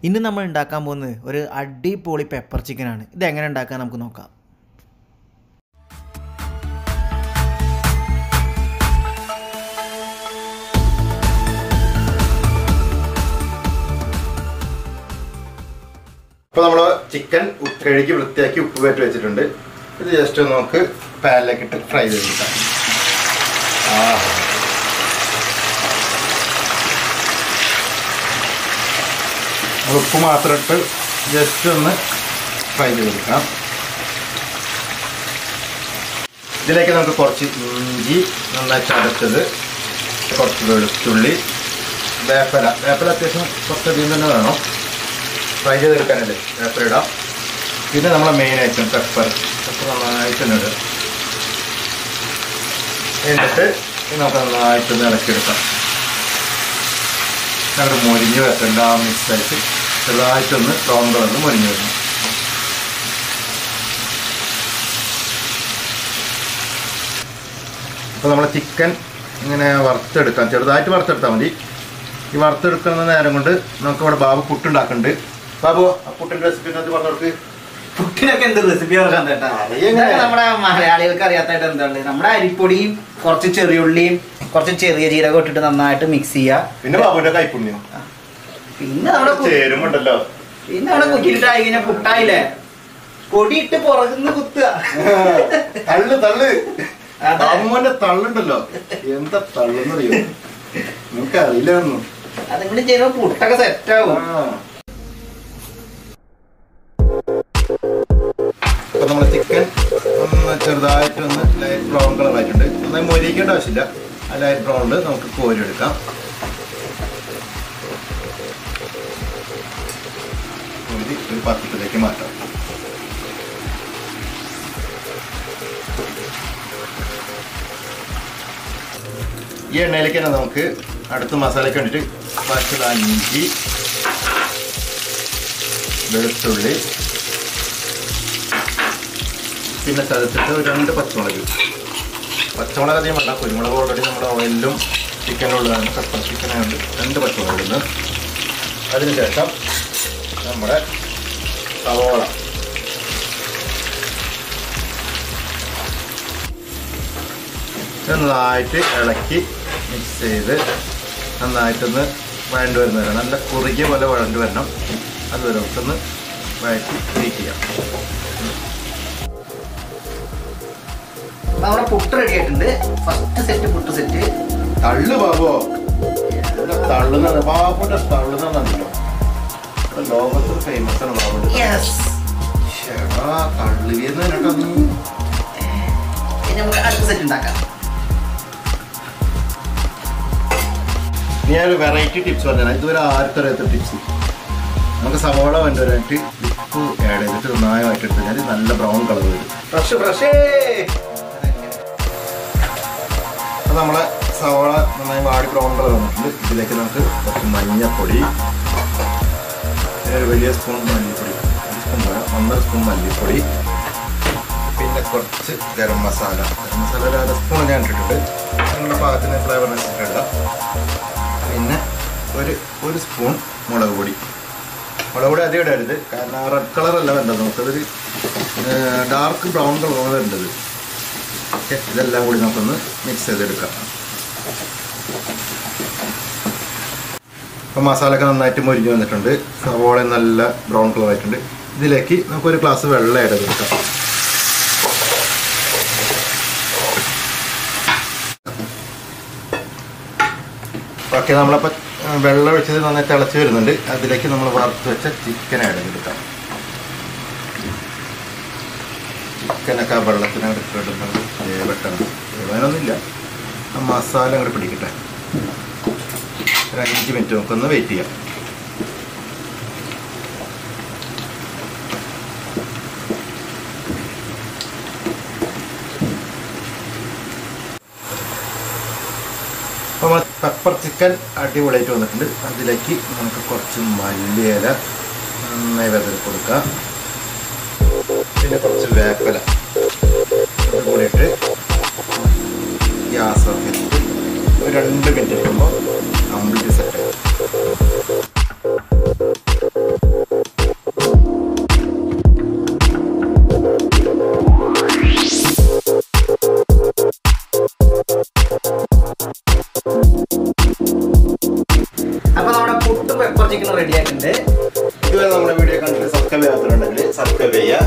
ഇന്ന് നമ്മൾ ഉണ്ടാക്കാൻ പോകുന്നത് ഒരു അടിപൊളി പെപ്പർ ചിക്കനാണ്. ഇതെങ്ങനെ ഉണ്ടാക്കാൻ നമുക്ക് നോക്കാം. ഇപ്പോൾ നമ്മൾ ചിക്കൻ കഴുകി വൃത്തിയാക്കി ഉപ്പ് പേറ്റ് വെച്ചിട്ടുണ്ട്. ഇത് ജസ്റ്റ് നമുക്ക് പാനിലേക്ക് ഇട്ട് ഫ്രൈ ചെയ്തെടുക്കാം. ഉപ്പ് മാത്രം ഇട്ട് ജസ്റ്റ് ഒന്ന് ഫ്രൈ ചെയ്തെടുക്കാം. ഇതിലേക്ക് നമുക്ക് കുറച്ച് ഇഞ്ചി നന്നായി ചതച്ചത്, കുറച്ച് വെളുത്തുള്ളി, വേപ്പില അത്യാവശ്യം കുറച്ചധികം തന്നെ വേണം, ഫ്രൈ ചെയ്തെടുക്കാനല്ലേ വേപ്പില ഇടാം. പിന്നെ നമ്മളെ മെയിൻ ഐറ്റം പെപ്പർ നന്നായിട്ട് ഇടുക. എന്നിട്ട് നമുക്ക് നന്നായിട്ടൊന്ന് ഇളക്കിയെടുക്കാം. ഞങ്ങൾ മൊരിഞ്ഞ് വെക്കേണ്ട മിക്സായിട്ട് ചെറുതായിട്ടൊന്ന് ബ്രൗൺ കളറിൽ മൊരിഞ്ഞ് വരണം. അപ്പോൾ നമ്മൾ ചിക്കൻ ഇങ്ങനെ വറുത്തെടുക്കാം, ചെറുതായിട്ട് വറുത്തെടുത്താൽ മതി. ഈ വറുത്തെടുക്കുന്ന നേരം കൊണ്ട് നമുക്കിവിടെ ബാബു പുട്ടുണ്ടാക്കുന്നുണ്ട്. ബാബു ആ പുട്ടിൻ്റെ റെസിപ്പി പറഞ്ഞു കൊടുക്ക്. പുട്ടിനൊക്കെ എന്ത് റെസിപ്പി പറയാൻ കേട്ടാ, നമ്മുടെ മലയാളികൾക്ക് അറിയാത്തായിട്ട് എന്താണ്, നമ്മുടെ അരിപ്പൊടിയും കുറച്ച് ചെറിയുള്ളിയും കുറച്ച് ചെറിയ ജീരകം ഇട്ടിട്ട് നന്നായിട്ട് മിക്സ് ചെയ്യുക. പിന്നെ ബാബുവിന്റെ കൈപ്പുണ്യം, പിന്നെ നമ്മുടെ ചേരുമുണ്ടല്ലോ. പിന്നെ അവിടെ കുറ്റിട്ടായി കഴിഞ്ഞാൽ പുട്ടായില്ലേ, പൊടിയിട്ട് പുറകുന്ന് കുത്തുക. തള്ളു തള്ളു അമ്മന്റെ തള്ളുണ്ടല്ലോ, എന്താ തള്ളുന്നറിയോ, നമുക്ക് അറിയില്ലായിരുന്നു. അതുകൊണ്ട് ചെയ്യുമ്പോൾ പുട്ടൊക്കെ സെറ്റാവും. അപ്പൊ നമ്മള് ചിക്കൻ ഒന്ന് ചെറുതായിട്ടൊന്ന് ലൈറ്റ് ബ്രൗൺ കളർ ആയിട്ടുണ്ട്. നന്നായി മൊരിക്കേണ്ട ആവശ്യമില്ല. ആ ലൈറ്റ് ബ്രൗണിൽ നമുക്ക് കോരി എടുക്കാം. കോരി ഒരു പാത്രത്തിലേക്ക് മാറ്റാം. ഈ എണ്ണയിലേക്ക് തന്നെ നമുക്ക് അടുത്ത മസാലയ്ക്ക് വേണ്ടിയിട്ട് ബാക്കിയുള്ള ഇഞ്ചി, വെളുത്തുള്ളി, പിന്നെ ചതച്ചിട്ട് ഒരു 2 പച്ചമുളക് അധികം വേണ്ട. കുരുമുളക് ഓൾറെഡി നമ്മുടെ ഓയിലും ചിക്കനിലുള്ളതാണ്. പെപ്പർ ചിക്കനായതുകൊണ്ട് 2 പച്ചമുളക് ഇടുന്നു. അതിനുശേഷം നമ്മുടെ സവോള, നന്നായിട്ട് ഇളക്കി മിക്സ് ചെയ്ത് നന്നായിട്ടൊന്ന് വഴണ്ട് വരുന്ന വരണം. നല്ല കുറുകിയ പോലെ വഴണ്ട് വരണം. അതുവരെ നമുക്കൊന്ന് വഴറ്റി ഹീറ്റ് ചെയ്യാം. നമ്മുടെ പുട്ട് റെഡി ആയിട്ടുണ്ട്. First set puttu set. തള്ളു ബാബോ, തള്ളുന്ന ബാബുന്റെ തള്ളുന്നതാണല്ലോ. ലോകത്ത് ഫേമസ് ആണ് ബാബുന്റെ. തള്ളുകയെന്ന് നമുക്ക് അടുത്ത സെറ്റ് ഉണ്ടാക്കാം. ഞാനൊരു വെറൈറ്റി ടിപ്സ് പറഞ്ഞാൽ ഇതുവരെ ആർക്കും അറിയാത്ത ടിപ്സ്. നമുക്ക് സവോള വേണ്ടവരായിട്ട് ഉപ്പ് ആഡ് ചെയ്തിട്ട് നന്നായി വായിട്ടെടുത്ത് കഴിഞ്ഞാൽ നല്ല ബ്രൗൺ കളർ വരും. ഫ്രഷ് അപ്പോൾ നമ്മളെ സവോള നന്നായി വാടി ബ്രൗൺ കളർ വന്നിട്ടുണ്ട്. ഇതിലേക്ക് നമുക്ക് കുറച്ച് മഞ്ഞപ്പൊടി, ഒരു വലിയ സ്പൂൺ മല്ലിപ്പൊടി, 1 സ്പൂൺ മല്ലിപ്പൊടി, പിന്നെ കുറച്ച് ഗരം മസാല ഒരു 1 സ്പൂൺ ഞാൻ ഇട്ടിട്ടുണ്ട്. നിങ്ങളുടെ പാകത്തിന് ഫ്ലേവറിനനുസരിച്ച് ഇടാം. പിന്നെ ഒരു സ്പൂൺ മുളക് പൊടി അധികം ഇടരുത്, കാരണം റെഡ് കളറല്ല വേണ്ടത്, നമുക്കതൊരു ഡാർക്ക് ബ്രൗൺ കളറാണ് വേണ്ടത്. ഓക്കെ, ഇതെല്ലാം കൂടി നമുക്കൊന്ന് മിക്സ് ചെയ്തെടുക്കാം. അപ്പോൾ മസാലയൊക്കെ നന്നായിട്ട് മൊരിഞ്ഞ് വന്നിട്ടുണ്ട്. സവോള നല്ല ബ്രൗൺ കളർ ആയിട്ടുണ്ട്. ഇതിലേക്ക് നമുക്കൊരു ഗ്ലാസ് വെള്ളം ആഡ് ചെയ്തെടുക്കാം. ഓക്കെ, നമ്മളപ്പോൾ വെള്ളം ഒഴിച്ചത് നന്നായി തിളച്ച് വരുന്നുണ്ട്. അതിലേക്ക് നമ്മൾ വറുത്ത് വെച്ച ചിക്കൻ ആഡ് ചെയ്തെടുക്കാം. ചിക്കനൊക്കെ ആ വെള്ളത്തിനങ്ങോട്ട് ഇടുന്നത് വേവട്ടെന്ന്, വേവാനൊന്നുമില്ല, ആ മസാല അങ്ങോട്ട് പിടിക്കട്ടെ. ഒരു 5 മിനിറ്റ് നമുക്കൊന്ന് വെയിറ്റ് ചെയ്യാം. അപ്പോൾ പെപ്പർ ചിക്കൻ അടിപൊളിയായിട്ട് വന്നിട്ടുണ്ട്. അതിലേക്ക് നമുക്ക് കുറച്ച് മല്ലിയില നന്നായി വിതറി കൊടുക്കാം. പിന്നെ കുറച്ച് വേപ്പില കൂടിയിട്ട് ഗ്യാസ് ഓഫ് ചെയ്തിട്ട് ഒരു 2 മിനിറ്റ് കഴിയുമ്പോൾ കംപ്ലീറ്റ് സെറ്റ് ആവും. ചിക്കൻ റെഡി ആയിട്ടുണ്ട്. ഇതുവരെ നമ്മുടെ വീഡിയോ കണ്ടിട്ട് സബ്സ്ക്രൈബ് ചെയ്യാത്തവരുണ്ടെങ്കിൽ സബ്സ്ക്രൈബ് ചെയ്യുക,